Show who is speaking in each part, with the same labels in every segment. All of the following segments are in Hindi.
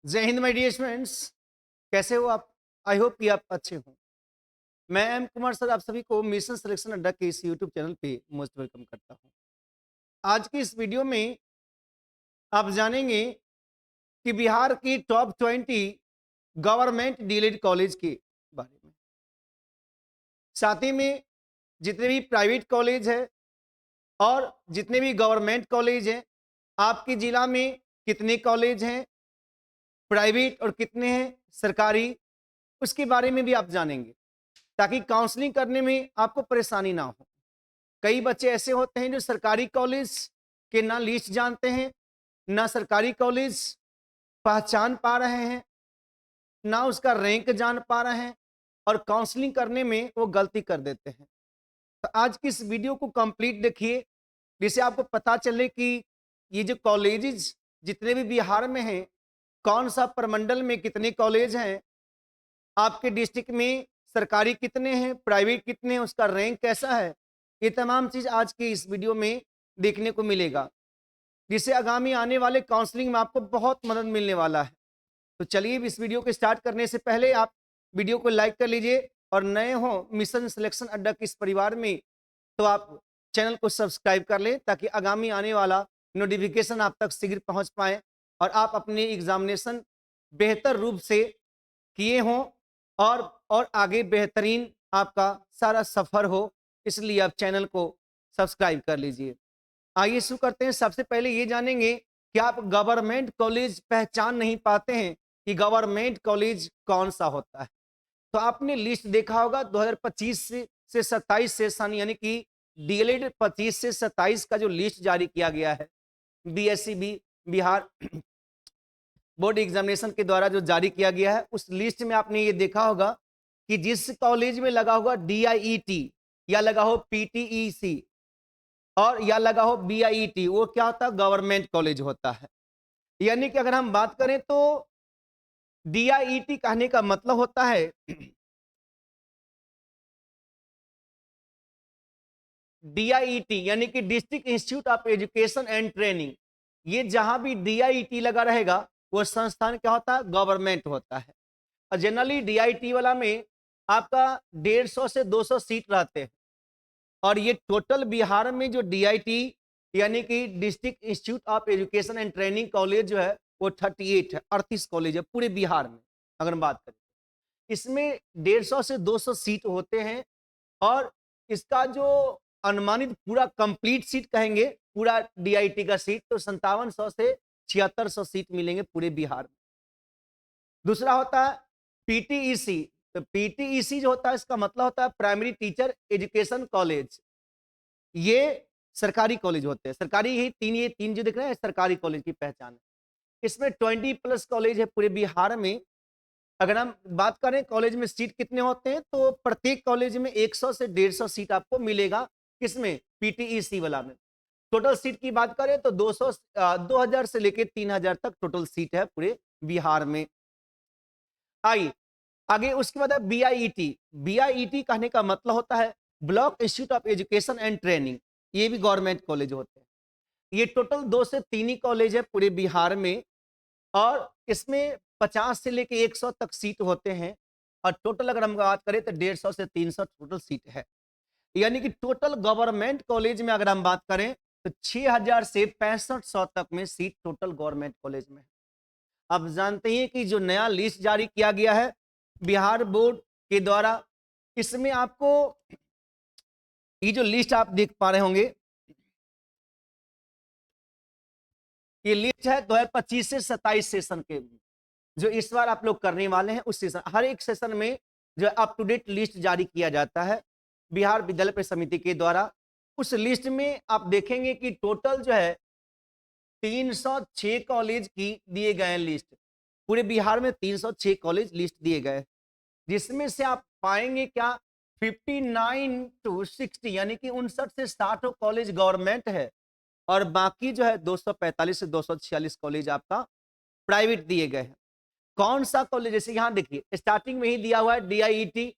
Speaker 1: जय हिंद माय डियर स्टूडेंट्स। कैसे हो आप? आई होप कि आप अच्छे हो। मैं एम कुमार सर आप सभी को मिशन सिलेक्शन अड्डा के इस यूट्यूब चैनल पे मोस्ट वेलकम करता हूँ। आज की इस वीडियो में आप जानेंगे कि बिहार की टॉप 20 गवर्नमेंट डीएलएड कॉलेज के बारे में। साथ ही में जितने भी प्राइवेट कॉलेज है और जितने भी गवर्नमेंट कॉलेज हैं, आपके जिला में कितने कॉलेज हैं प्राइवेट और कितने हैं सरकारी, उसके बारे में भी आप जानेंगे, ताकि काउंसलिंग करने में आपको परेशानी ना हो। कई बच्चे ऐसे होते हैं जो सरकारी कॉलेज के ना लिस्ट जानते हैं, ना सरकारी कॉलेज पहचान पा रहे हैं, ना उसका रैंक जान पा रहे हैं और काउंसलिंग करने में वो गलती कर देते हैं। तो आज की इस वीडियो को कंप्लीट देखिए, जिससे आपको पता चले कि ये जो कॉलेजेस जितने भी बिहार में हैं, कौन सा प्रमंडल में कितने कॉलेज हैं, आपके डिस्ट्रिक्ट में सरकारी कितने हैं, प्राइवेट कितने हैं, उसका रैंक कैसा है, ये तमाम चीज़ आज की इस वीडियो में देखने को मिलेगा, जिससे आगामी आने वाले काउंसलिंग में आपको बहुत मदद मिलने वाला है। तो चलिए इस वीडियो को स्टार्ट करने से पहले आप वीडियो को लाइक कर लीजिए और नए हो मिशन सिलेक्शन अड्डा के इस परिवार में तो आप चैनल को सब्सक्राइब कर लें, ताकि आगामी आने वाला नोटिफिकेशन आप तक शीघ्र पहुंच पाए और आप अपने एग्जामिनेशन बेहतर रूप से किए हों और आगे बेहतरीन आपका सारा सफ़र हो। इसलिए आप चैनल को सब्सक्राइब कर लीजिए। आइए शुरू करते हैं। सबसे पहले ये जानेंगे कि आप गवर्नमेंट कॉलेज पहचान नहीं पाते हैं कि गवर्नमेंट कॉलेज कौन सा होता है। तो आपने लिस्ट देखा होगा 2025 से 27 सेशन, यानी कि डीएलएड 25 से 27 का जो लिस्ट जारी किया गया है बीएससी बिहार बोर्ड एग्जामिनेशन के द्वारा जो जारी किया गया है, उस लिस्ट में आपने ये देखा होगा कि जिस कॉलेज में लगा होगा डीआईईटी या लगा हो पीटीईसी और या लगा हो बीआईईटी, वो क्या होता है? गवर्नमेंट कॉलेज होता है। यानी कि अगर हम बात करें तो डीआईईटी कहने का मतलब होता है डीआईईटी यानी कि district institute of education and training. ये जहां भी डीआईईटी लगा रहेगा वो संस्थान क्या होता है? गवर्नमेंट होता है। और जनरली डीआईटी वाला में आपका 150 से 200 सीट रहते हैं और ये टोटल बिहार में जो डीआईटी यानी कि district institute of education and training college जो है वो 38 है, 38 कॉलेज है पूरे बिहार में। अगर हम बात करें इसमें 150 से 200 सीट होते हैं और इसका जो अनुमानित पूरा कंप्लीट सीट कहेंगे पूरा डीआईटी का सीट तो 5700 से 7600 सीट मिलेंगे पूरे बिहार में। दूसरा होता है पीटीईसी। तो पीटीईसी जो होता है इसका मतलब होता है प्राइमरी टीचर एजुकेशन कॉलेज। ये सरकारी कॉलेज होते हैं, सरकारी ही तीन, ये तीन जो दिख रहे हैं सरकारी कॉलेज की पहचान है। इसमें 20+ कॉलेज है पूरे बिहार में। अगर हम बात करें कॉलेज में सीट कितने होते हैं तो प्रत्येक कॉलेज में 100 से 150 सीट आपको मिलेगा। किसमें? पीटीईसी वाला में। टोटल सीट की बात करें तो 2000 से लेकर 3000 तक टोटल सीट है पूरे बिहार में। आइए आगे उसके बाद है बीआईईटी। बीआईईटी कहने का मतलब होता है block institute of education and training. ये भी गवर्नमेंट कॉलेज होते हैं। ये टोटल 2 से 3 ही कॉलेज है पूरे बिहार में और इसमें 50 से लेके 100 तक सीट होते हैं और टोटल अगर हम बात करें तो 150 से 300 टोटल सीट है। यानी कि टोटल गवर्नमेंट कॉलेज में अगर हम बात करें तो 6000 से 6500 तक में सीट टोटल गवर्नमेंट कॉलेज में है। आप जानते हैं कि जो नया लिस्ट जारी किया गया है बिहार बोर्ड के द्वारा, इसमें आपको ये जो लिस्ट आप देख पा रहे होंगे, ये लिस्ट है 2025 से 27 सेशन के, जो इस बार आप लोग करने वाले हैं उस सेशन। हर एक सेशन में जो अप टू डेट लिस्ट जारी किया जाता है बिहार विद्यालय परिषद समिति के द्वारा। उस लिस्ट में आप देखेंगे कि टोटल जो है 306 कॉलेज की दिए गए हैं लिस्ट। पूरे बिहार में 306 कॉलेज लिस्ट दिए गए हैं, जिसमें से आप पाएंगे क्या 59 टू 60 यानी कि 59 से 60 कॉलेज गवर्नमेंट है और बाकी जो है 245 से 246 कॉलेज आपका प्राइवेट दिए गए हैं। कौन सा कॉलेज? जैसे यहाँ देखिए स्टार्टिंग में ही दिया हुआ है डीआईईटी,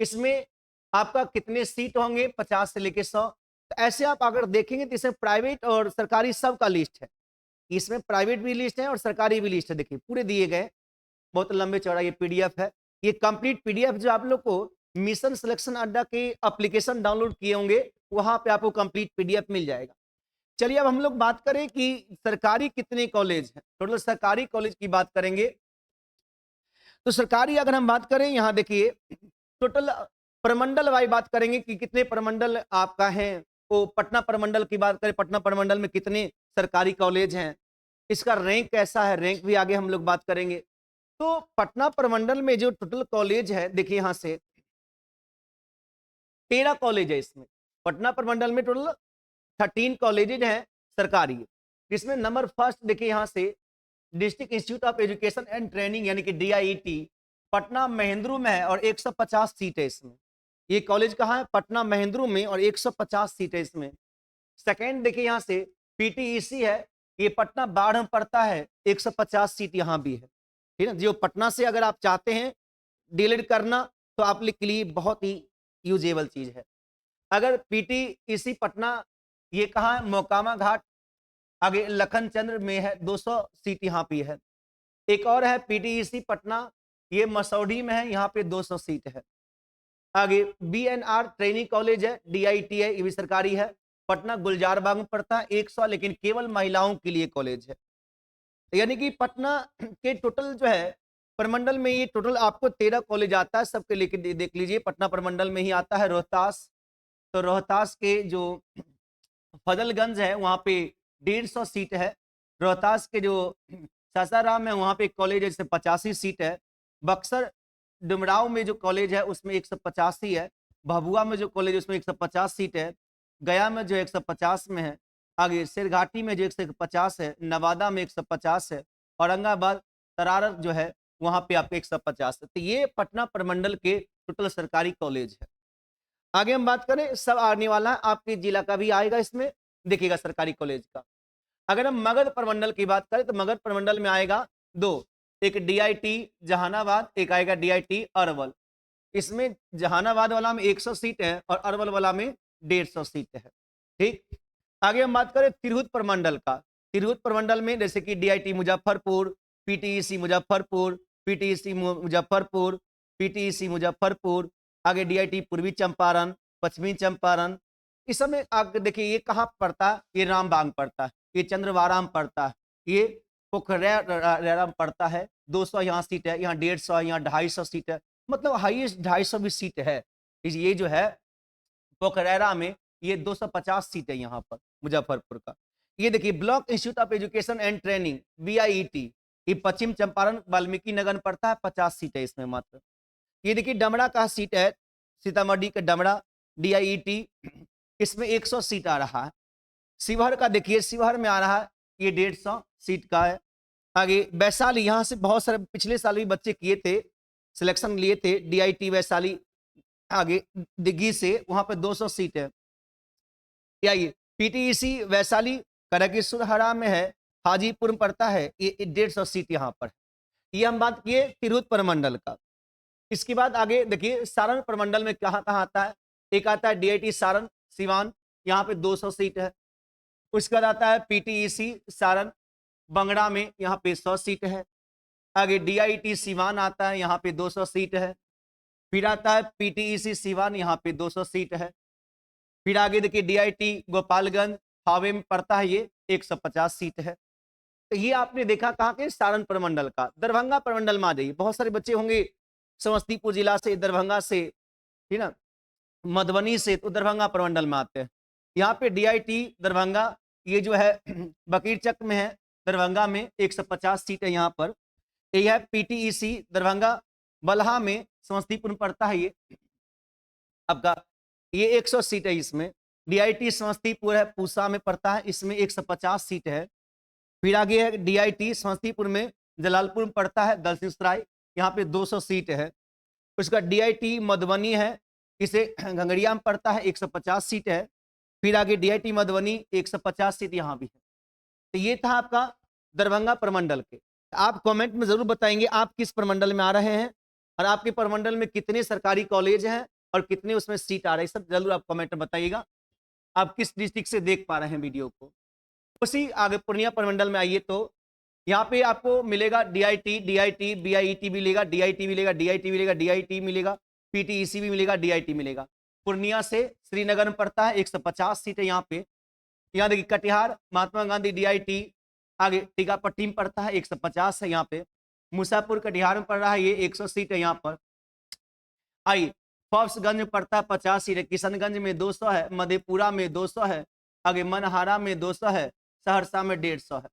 Speaker 1: इसमें आपका कितने सीट होंगे 50 से लेके 100। तो ऐसे आप अगर देखेंगे तो इसमें प्राइवेट और सरकारी सब का लिस्ट है। इसमें प्राइवेट भी लिस्ट है और सरकारी भी लिस्ट है, देखिए पूरे दिए गए, बहुत लंबे चौड़ा ये पीडीएफ है। ये कंप्लीट पीडीएफ जो आप लोग को मिशन सिलेक्शन अड्डा के एप्लीकेशन डाउनलोड किए होंगे, वहां पे आपको कंप्लीट पीडीएफ मिल जाएगा। चलिए अब हम लोग बात करें कि सरकारी कितने कॉलेज हैं, टोटल सरकारी कॉलेज की बात करेंगे। तो सरकारी अगर हम बात करें, यहाँ देखिए टोटल प्रमंडल वाई बात करेंगे कि कितने प्रमंडल आपका है। वो पटना प्रमंडल की बात करें, पटना प्रमंडल में कितने सरकारी कॉलेज हैं, इसका रैंक कैसा है, रैंक भी आगे हम लोग बात करेंगे। तो पटना प्रमंडल में जो टोटल कॉलेज है, देखिए यहाँ से 13 कॉलेज है इसमें। पटना प्रमंडल में टोटल 13 कॉलेजेज हैं सरकारी। इसमें नंबर फर्स्ट देखिए यहाँ से district institute of education and training यानी कि डीआईटी पटना महेंद्रू में है और 150 सीट है इसमें। ये कॉलेज कहाँ है? पटना महेंद्रू में और 150 सीट है इसमें। सेकेंड देखिए यहाँ से पीटीईसी है, ये पटना बाढ़ में पड़ता है, 150 सीट यहाँ भी है। ठीक है, जो पटना से अगर आप चाहते हैं डीएलएड करना तो आप के लिए बहुत ही यूजेबल चीज है। अगर पीटीईसी पटना, ये कहाँ है? मोकामा घाट, आगे लखन चंद्र में है, 200 सीट यहाँ पे है। एक और है पीटीईसी पटना, ये मसौढ़ी में है, यहाँ पे 200 सीट है। आगे बीएनआर ट्रेनिंग कॉलेज है, डीआईटी है, ये भी सरकारी है, पटना गुलजार बाग में पड़ता है, 100, लेकिन केवल महिलाओं के लिए कॉलेज है। यानी कि पटना के टोटल जो है प्रमंडल में ये टोटल आपको 13 कॉलेज आता है, सबके लेके देख लीजिए। पटना प्रमंडल में ही आता है रोहतास, तो रोहतास के जो फजलगंज है वहाँ पे 150 सीट है। रोहतास के जो सासाराम है वहाँ पे एक कॉलेज है जिसमें 85 सीट है। बक्सर डुमराव में जो कॉलेज है उसमें 185 है। भभुआ में जो कॉलेज है उसमें 150 सीट है। गया में जो 150 में है। आगे शेरघाटी में जो 150 है, नवादा में 150 है, औरंगाबाद तरारत जो है वहाँ पे आपके 150 है। तो ये पटना प्रमंडल के टोटल सरकारी कॉलेज है। आगे हम बात करें, सब आने वाला है, आपके जिला का भी आएगा इसमें, देखिएगा सरकारी कॉलेज का। अगर हम मगध प्रमंडल की बात करें तो मगध प्रमंडल में आएगा 2, एक डीआईटी जहानाबाद, एक आएगा डीआईटी अरवल। इसमें जहानाबाद वाला में 100 सीट है और अरवल वाला में 150 सीट है। ठीक, आगे हम बात करें तिरहुत प्रमंडल का। तिरहुत प्रमंडल में जैसे कि DIT Muzaffarpur, PTEC Muzaffarpur, PTEC Muzaffarpur, PTEC Muzaffarpur, आगे डीआईटी पूर्वी चंपारण, पश्चिमी चंपारण। इस समय आगे देखिए ये कहाँ पड़ता है? ये रामबाग पड़ता है, ये चंद्रवाड़ा में पड़ता है, ये पोखरा में पड़ता है। 200 यहाँ सीट है, यहाँ 150, यहाँ 250 सीट है, मतलब हाईएस्ट 250 भी सीट है। ये जो है पोखरेरा में ये 250 सीट है यहाँ पर मुजफ्फरपुर का। ये देखिए block institute of education and training BIT, ये पश्चिम चंपारण वाल्मीकि नगर में पड़ता है, 50 सीट है इसमें मात्र। ये देखिए डमरा का सीट है, सीतामढ़ी का डमरा डीआईटी, इसमें 100 सीट आ रहा है। शिवहर का देखिए, शिवहर में आ रहा है, ये 150 सीट का है। आगे वैशाली, यहाँ से बहुत सारे पिछले साल भी बच्चे किए थे, सिलेक्शन लिए थे डीआईटी वैशाली। आगे दिग्गी से वहाँ पे 200 सीट है। ये पीटीईसी वैशाली करकेश्वर हरा में है, हाजीपुर में पड़ता है, ये 150 सीट यहाँ पर। ये हम बात किए तिरहुत प्रमंडल का। इसके बाद आगे देखिए सारण प्रमंडल में कहाँ कहाँ आता है। एक आता है डीआईटी सारण सिवान, यहाँ पे 200 सीट है। उसके बाद आता है पीटीईसी सारण बंगड़ा में, यहाँ पे 100 सीट है। आगे डीआईटी सिवान आता है, यहाँ पे 200 सीट है। फिर आता है पीटीईसी सिवान, यहाँ पे 200 सीट है। फिर आगे देखिए डीआईटी गोपालगंज हावे में पड़ता है, ये 150 सीट है। तो ये आपने देखा कहाँ के? सारण प्रमंडल का। दरभंगा प्रमंडल में आ जाइए, बहुत सारे बच्चे होंगे समस्तीपुर जिला से, दरभंगा से, ठीक ना, मधुबनी से, तो दरभंगा प्रमंडल में आते हैं। यहाँ पे डीआईटी दरभंगा, ये जो है बकीर चक में है, दरभंगा में 150 सीट है यहाँ पर। ये है पीटीईसी दरभंगा बलहा में, समस्तीपुर में पड़ता है ये आपका, ये 100 सीट है इसमें। डीआईटी समस्तीपुर है, पूसा में पड़ता है, इसमें 150 सीट है। फिर आगे है डीआईटी समस्तीपुर में, जलालपुर में पड़ता है, दलसिंहसराय, यहाँ पे 200 सीट है। उसका डीआईटी मधुबनी है, इसे घंगड़िया में पड़ता है, 150 सीट है। फिर आगे डीआईटी मधुबनी 150 सीट यहाँ भी है। तो ये था आपका दरभंगा प्रमंडल के। आप कमेंट में जरूर बताएंगे आप किस प्रमंडल में आ रहे हैं और आपके प्रमंडल में कितने सरकारी कॉलेज हैं और कितने उसमें सीट आ रहे हैं, सब जरूर आप कमेंट में बताइएगा। आप किस डिस्ट्रिक्ट से देख पा रहे हैं वीडियो को। उसी आगे पूर्णिया प्रमंडल में आइए तो यहाँ पे आपको मिलेगा डीआईटी, डीआईटी, बीआईटी मिलेगा, डीआईटी मिलेगा, डीआईटी मिलेगा, डीआईटी मिलेगा, पीटीईसी भी मिलेगा, डीआईटी मिलेगा। पूर्णिया से श्रीनगर में पड़ता है, 150 सीट है यहाँ पे। यहाँ देखिए कटिहार महात्मा गांधी डीआईटी, आगे टीकापट्टी में पड़ता है, 150 है यहाँ पे। मुसापुर कटिहार में पड़ रहा है, ये 100 सीट है यहाँ पर। आई फॉक्सगंज में पड़ता है, 50 सीट है। किशनगंज में 200 है, मधेपुरा में 200 है, आगे मनहारा में 200 है, सहरसा में 150 है।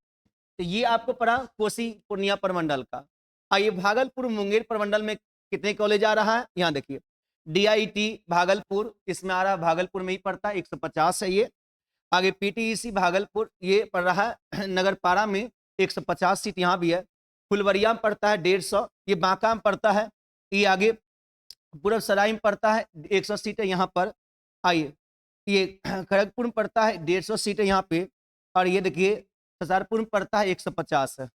Speaker 1: तो ये आपको पड़ा कोसी पूर्णिया प्रमंडल का। आइए भागलपुर मुंगेर प्रमंडल में कितने कॉलेज आ रहा है, यहाँ देखिए डीआईटी भागलपुर, इसमें आ रहा है, भागलपुर में ही पड़ता है, 150 है ये। आगे पीटीईसी भागलपुर ये पड़ रहा है नगरपाड़ा में, 150 सीट यहाँ भी है। फुलवरिया में पड़ता है 150, ये बांका में पड़ता है। ये आगे पूरब सराय में पड़ता है, 100 सीट है यहाँ पर। आइए ये खड़गपुर में पड़ता है, 150 सीट है यहाँ पे। और ये देखिए ससारपुर में पड़ता है, 150 है।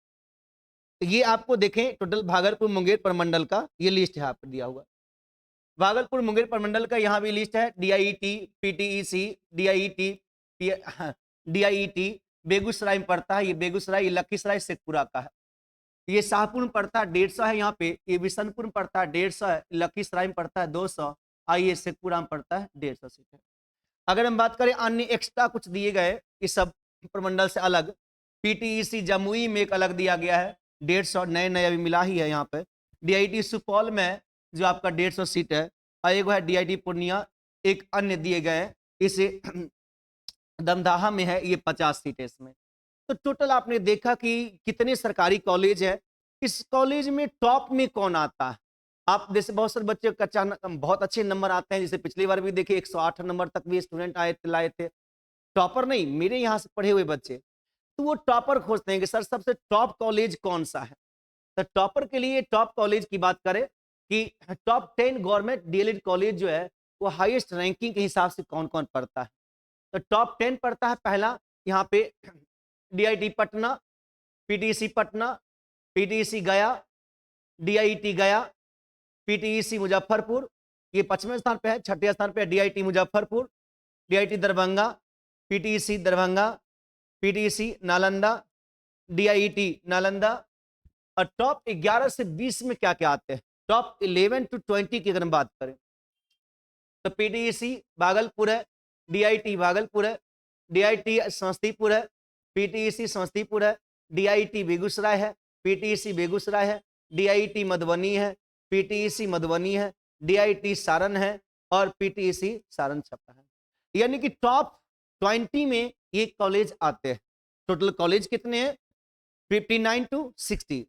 Speaker 1: ये आपको देखें टोटल भागलपुर मुंगेर प्रमंडल का ये लिस्ट यहाँ पर दिया हुआ। भागलपुर मुंगेर प्रमंडल का यहाँ भी लिस्ट है, DIT, PTEC, DIT, DIT Begusarai में पड़ता है, ये बेगूसराय, ये लखीसराय शेखपुरा का है। ये शाहपुर में पड़ता है, 150 है यहाँ पे। ये बिशनपुर में पड़ता है, 150 है। लखीसराय में पड़ता है, 200। आइए शेखपुरा में पड़ता है, 150 सीट है। अगर हम बात करें अन्य एक्स्ट्रा कुछ दिए गए इस सब प्रमंडल से अलग, पीटीईसी जमुई में एक अलग दिया गया है, 150 नए नए अभी मिला ही है यहाँ पे। डीआईटी सुपौल में जो आपका 150 सीट है, और एक है डीआईटी पूर्णिया, एक अन्य दिए गए हैं। इसे दमदाहा में है, ये 50 सीट है इसमें। तो टोटल आपने देखा कि कितने सरकारी कॉलेज है। इस कॉलेज में टॉप में कौन आता है? आप जैसे बहुत सारे बच्चे कच्चा बहुत अच्छे नंबर आते हैं, जैसे पिछली बार भी देखिए 108 नंबर तक भी स्टूडेंट लाए थे। टॉपर नहीं, मेरे यहाँ से पढ़े हुए बच्चे, तो वो टॉपर खोजते हैं कि सर सबसे टॉप कॉलेज कौन सा है। तो टॉपर के लिए टॉप कॉलेज की बात करें कि टॉप 10 गवर्नमेंट डीएलएड कॉलेज जो है वो हाईएस्ट रैंकिंग के हिसाब से कौन कौन पढ़ता है। तो टॉप 10 पढ़ता है पहला यहाँ पे DIT Patna, PTEC Patna, PTEC गया, डीआईटी गया, पीटीईसी मुजफ्फरपुर, ये 5वें स्थान पे है। 6ठे स्थान पे है DIT Muzaffarpur, DIT Darbhanga, PTEC Darbhanga, PTEC Nalanda, DIT Nalanda. और टॉप 11 से 20 में क्या क्या आते हैं, टॉप 11 to 20 की अगर हम बात करें तो पीटीईसी भागलपुर है, डीआईटी भागलपुर है, डीआईटी समस्तीपुर है, पीटीईसी समस्तीपुर है, डीआईटी बेगूसराय है, पीटीईसी बेगूसराय है, डीआईटी मधुबनी है, पीटीईसी मधुबनी है, डीआईटी सारण है, और पीटीईसी सारण छपरा है। यानी कि टॉप 20 में ये कॉलेज आते हैं। टोटल कॉलेज कितने हैं, 59 to 60।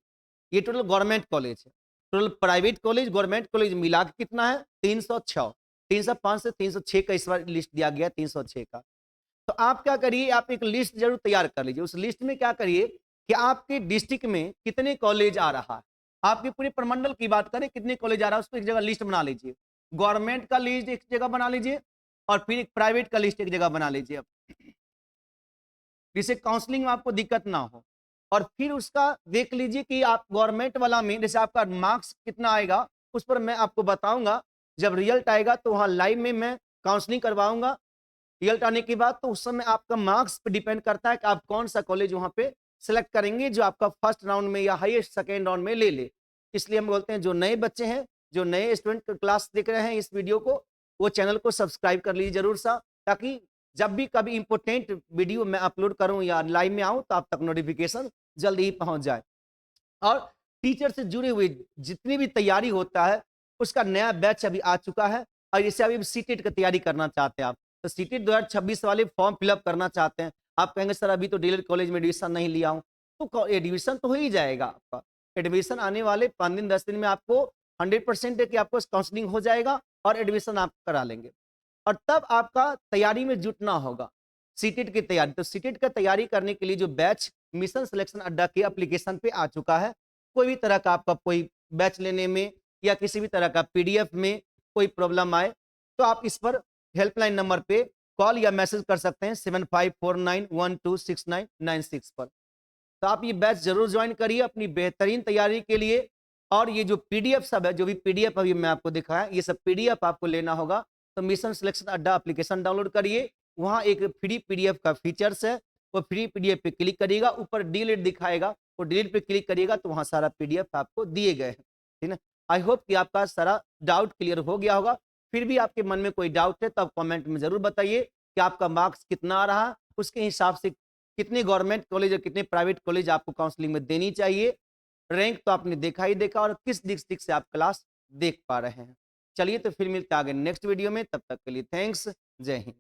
Speaker 1: ये टोटल गवर्नमेंट कॉलेज है। Total private college government college मिला के कितना है, 306। 305 से 306 का इस बार लिस्ट दिया गया, 306 का। तो आप क्या करिए, आप एक लिस्ट जरूर तैयार कर लीजिए। उस लिस्ट में क्या करिए कि आपके डिस्ट्रिक्ट में कितने कॉलेज आ रहा है, आपके पूरे प्रमंडल की बात करें कितने कॉलेज आ रहा है, उसको एक जगह लिस्ट बना लीजिए। गवर्नमेंट का लिस्ट एक जगह बना लीजिए और फिर एक प्राइवेट का लिस्ट एक जगह बना लीजिए, जिससे काउंसलिंग में आपको दिक्कत ना हो। और फिर उसका देख लीजिए कि आप गवर्नमेंट वाला में जैसे आपका मार्क्स कितना आएगा उस पर मैं आपको बताऊंगा। जब रिजल्ट आएगा तो वहाँ लाइव में मैं काउंसलिंग करवाऊंगा। रिजल्ट आने के बाद तो उस समय आपका मार्क्स पे डिपेंड करता है कि आप कौन सा कॉलेज वहाँ पे सिलेक्ट करेंगे जो आपका फर्स्ट राउंड में या हाईएस्ट सेकेंड राउंड में ले ले। इसलिए हम बोलते हैं जो नए बच्चे हैं, जो नए स्टूडेंट क्लास देख रहे हैं इस वीडियो को, वो चैनल को सब्सक्राइब कर लीजिए जरूर सा, ताकि जब भी कभी इंपोर्टेंट वीडियो मैं अपलोड करूं या लाइव में आऊं तो आप तक नोटिफिकेशन जल्दी ही पहुंच जाए। और टीचर से जुड़े हुए जितनी भी तैयारी होता है उसका नया बैच अभी आ चुका है। और इसे अभी सीटेट की तैयारी करना चाहते हैं आप, तो सीटेट 2026 वाले फॉर्म फिलअप करना चाहते हैं। आप कहेंगे सर अभी तो डीएलएड कॉलेज में एडमिशन नहीं लिया हूँ, तो एडमिशन तो हो ही जाएगा आपका। एडमिशन आने वाले 5 दिन 10 दिन में आपको 100% है कि आपको काउंसलिंग हो जाएगा और एडमिशन आप करा लेंगे। और तब आपका तैयारी में जुटना होगा सीटेट की तैयारी। तो सीटेट का तैयारी करने के लिए जो बैच मिशन सिलेक्शन अड्डा के एप्लीकेशन पे आ चुका है, कोई भी तरह का आपका कोई बैच लेने में या किसी भी तरह का पीडीएफ में कोई प्रॉब्लम आए तो आप इस पर हेल्पलाइन नंबर पे कॉल या मैसेज कर सकते हैं 7549126996 पर। तो आप ये बैच जरूर ज्वाइन करिए अपनी बेहतरीन तैयारी के लिए। और ये जो पीडीएफ सब है, जो भी पीडीएफ अभी मैं आपको दिखाया, ये सब पीडीएफ आपको लेना होगा तो मिशन सिलेक्शन अड्डा एप्लीकेशन डाउनलोड करिए। वहाँ एक फ्री पीडीएफ का फीचर्स है वो फ्री पीडीएफ पे क्लिक करिएगा, ऊपर डिलीट दिखाएगा, वो डिलीट पे क्लिक करिएगा तो वहाँ सारा पीडीएफ आपको दिए गए हैं, ठीक है। आई होप कि आपका सारा डाउट क्लियर हो गया होगा। फिर भी आपके मन में कोई डाउट है तो आप कमेंट में ज़रूर बताइए कि आपका मार्क्स कितना आ रहा, उसके हिसाब से कितने गवर्नमेंट कॉलेज और कितने प्राइवेट कॉलेज आपको काउंसलिंग में देनी चाहिए। रैंक तो आपने देखा ही देखा और किस डिस्ट्रिक्ट से आप क्लास देख पा रहे हैं। चलिए तो फिर मिलते हैं आगे नेक्स्ट वीडियो में, तब तक के लिए थैंक्स, जय हिंद।